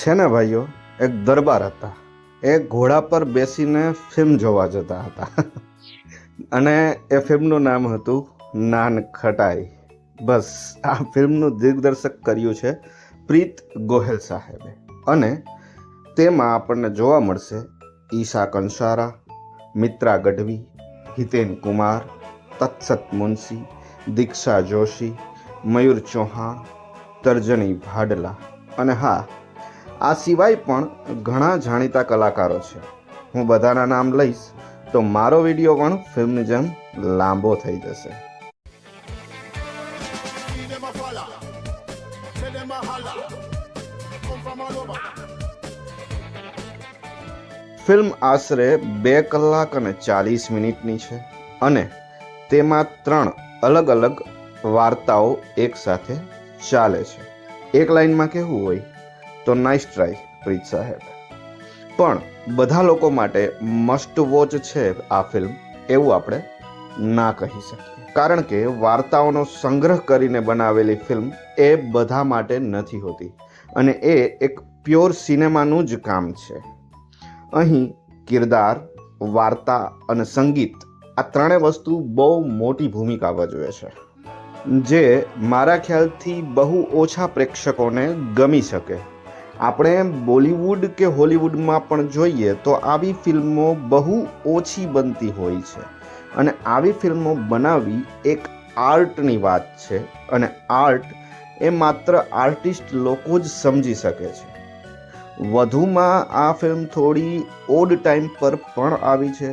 છે ને ભાઈઓ, એક દરબાર હતા. એ ઘોડા પર બેસીને ફિલ્મ જોવા જતા હતા. અને એ ફિલ્મનું નામ હતું નાન ખટાઈ. બસ આ ફિલ્મનું દિગ્દર્શક કર્યું છે પ્રીત ગોહેલ સાહેબે. અને તેમાં આપણને જોવા મળશે ઈશા કંસારા, મિત્રા ગઢવી, હિતેન કુમાર, તત્સત મુનશી, દીક્ષા જોશી, મયુર ચૌહાણ, તર્જની ભાડલા અને હા, આ સિવાય પણ ઘણા જાણીતા કલાકારો છે. હું બધાના નામ લઈશ તો મારો વિડીયો પણ ફિલ્મની જેમ લાંબો થઈ જશે. ફિલ્મ આશરે 2 કલાક અને 40 મિનિટની છે અને તેમાં 3 અલગ અલગ વાર્તાઓ એકસાથે ચાલે છે. એક લાઈનમાં કહેવું હોય તો નાઇસ ટ્રાય પ્રીત સાહેબ. પણ બધા લોકો માટે મસ્ટ વોચ છે આ ફિલ્મ એવું આપણે ના કહી શકીએ, કારણ કે વાર્તાઓનો સંગ્રહ કરીને બનાવેલી ફિલ્મ એ બધા માટે નથી હોતી અને એ એક પ્યોર સિનેમાનું જ કામ છે. અહીં કિરદાર, વાર્તા અને સંગીત આ ત્રણેય વસ્તુ બહુ મોટી ભૂમિકા ભજવે છે, જે મારા ખ્યાલથી બહુ ઓછા પ્રેક્ષકોને ગમી શકે. આપણે બોલિવૂડ કે હોલિવૂડમાં પણ જોઈએ તો આવી ફિલ્મો બહુ ઓછી બનતી હોય છે અને આવી ફિલ્મો બનાવવી એક આર્ટની વાત છે અને આર્ટ એ માત્ર આર્ટિસ્ટ લોકો જ સમજી શકે છે. વધુમાં આ ફિલ્મ થોડી ઓડ ટાઈમ પર પણ આવી છે,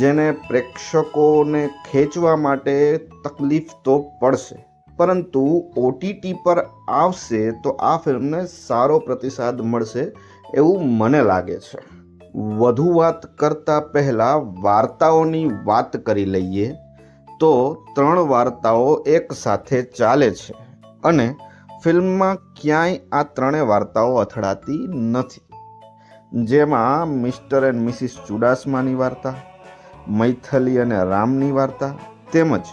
જેને પ્રેક્ષકોને ખેંચવા માટે તકલીફ તો પડશે, પરંતુ ઓટીટી પર આવશે તો આ ફિલ્મને સારો પ્રતિસાદ મળશે એવું મને લાગે છે. વધુ વાત કરતા પહેલા વાર્તાઓની વાત કરી લઈએ તો 3 વાર્તાઓ એક સાથે ચાલે છે અને ફિલ્મમાં ક્યાંય આ 3 વાર્તાઓ અથડાતી નથી. જેમાં મિસ્ટર એન્ડ મિસિસ ચુડાસમાની વાર્તા, મૈથિલી અને રામની વાર્તા તેમજ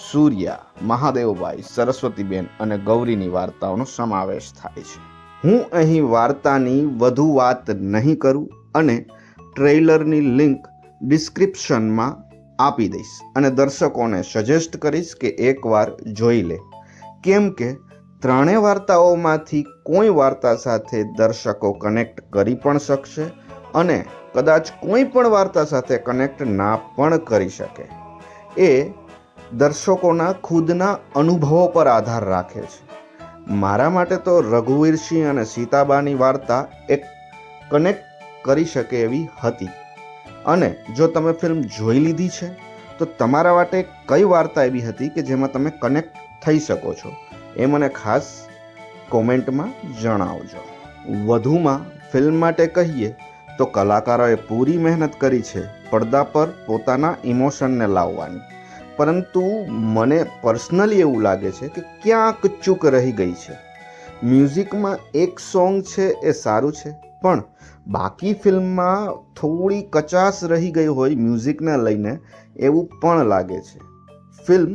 સૂર્યા, મહાદેવભાઈ, સરસ્વતીબેન અને ગૌરીની વાર્તાઓનો સમાવેશ થાય છે. હું અહીં વાર્તાની વધુ વાત નહીં કરું અને ટ્રેલરની લિંક ડિસ્ક્રિપ્શનમાં આપી દઈશ અને દર્શકોને સજેસ્ટ કરીશ કે એકવાર જોઈ લે, કેમ કે 3 વાર્તાઓમાંથી કોઈ વાર્તા સાથે દર્શકો કનેક્ટ કરી પણ શકશે અને કદાચ કોઈ પણ વાર્તા સાથે કનેક્ટ ના પણ કરી શકે. એ દર્શકોના ખુદના અનુભવો પર આધાર રાખે છે. મારા માટે તો રઘુવીરસિંહ અને સીતાબાની વાર્તા એક કનેક્ટ કરી શકે એવી હતી. અને જો તમે ફિલ્મ જોઈ લીધી છે તો તમારા માટે કઈ વાર્તા એવી હતી કે જેમાં તમે કનેક્ટ થઈ શકો છો એ મને ખાસ કોમેન્ટમાં જણાવજો. વધુમાં ફિલ્મ માટે કહીએ તો કલાકારોએ પૂરી મહેનત કરી છે પડદા પર પોતાના ઇમોશનને લાવવાની, પરંતુ મને પર્સનલી એવું લાગે છે કે ક્યાંક ચૂક રહી ગઈ છે. મ્યુઝિકમાં એક સોંગ છે એ સારું છે, પણ બાકી ફિલ્મમાં થોડી કચાશ રહી ગઈ હોય મ્યુઝિકને લઈને એવું પણ લાગે છે. ફિલ્મ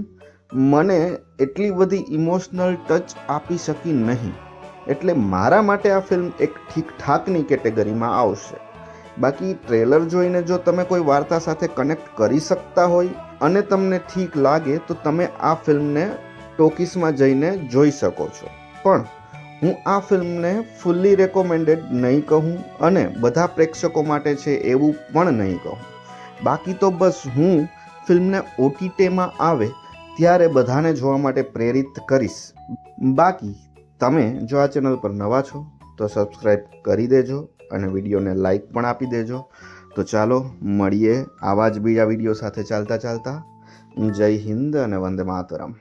મને એટલી બધી ઇમોશનલ ટચ આપી શકી નહીં, એટલે મારા માટે આ ફિલ્મ એક ઠીકઠાકની કેટેગરીમાં આવશે. બાકી ટ્રેલર જોઈને જો તમે કોઈ વાર્તા સાથે કનેક્ટ કરી શકતા હોય અને તમને ઠીક લાગે તો તમે આ ફિલ્મને ટોકીસમાં જઈને જોઈ શકો છો. પણ હું આ ફિલ્મને ફૂલ્લી રેકોમેન્ડેડ નહીં કહું અને બધા પ્રેક્ષકો માટે છે એવું પણ નહીં કહું. બાકી તો બસ હું ફિલ્મને ઓટીટીમાં આવે ત્યારે બધાને જોવા માટે પ્રેરિત કરીશ. બાકી તમે જો આ ચેનલ પર નવા છો તો સબસ્ક્રાઈબ કરી દેજો અને વિડીયોને લાઈક પણ આપી દેજો. તો ચાલો મળીએ આવા જ બીજા વિડીયો સાથે ચાલતા. જય હિન્દ અને વંદે માતરમ.